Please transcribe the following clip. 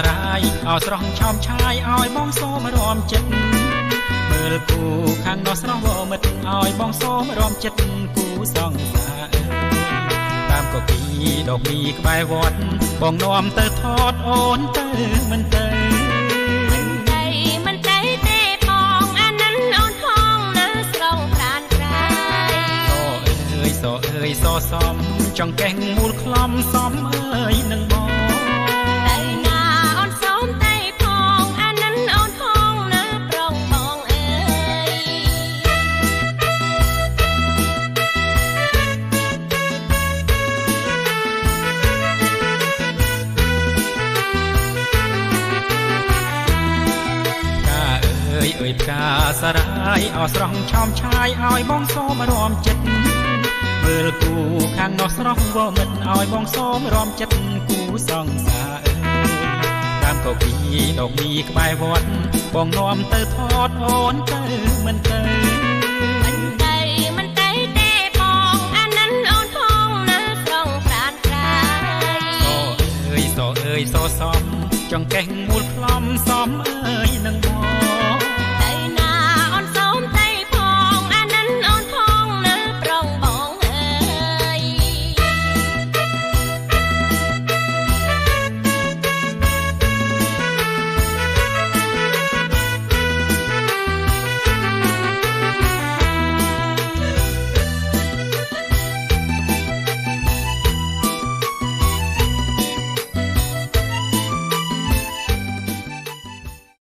រ៉ាយអោស្រស់ឆោមឆាយឲ្យបងសូមរំចិត្តមើលគូខាងនោះស្រស់វមិត្តឲ្យបងសូមរំចិត្តគូសង្សារតាមកគីដកមីក្បែរវត្តបងនាំទៅថតអូនទៅមិនទៅមិនទៅទេបងអានិនអូនផងនៅស្រងប្រានក្រៃសអើយសសំចង់កេះមូលខ្លំសំអើយនឹងបងទៅណាអូនសូមទៅផងអានិនអូនផងនៅប្រងបងអើយអើយផ្កាសារាយអោស្រស់ឆោមឆាយឲ្យបងសូមរំចិត្តមើលគូខាងនោះស្រស់វមិត្តឲ្យបងសូមរំចិត្តគូសង្សារតាមកគីដកមីក្បែរវត្តបងនាំទៅថតអូនទៅមិនទៅមិនទៅទេបងអានិនអូនផងនៅស្រងប្រានក្រៃសអើយសសំចង់កេះមូលខ្លំសំអើយនឹងបង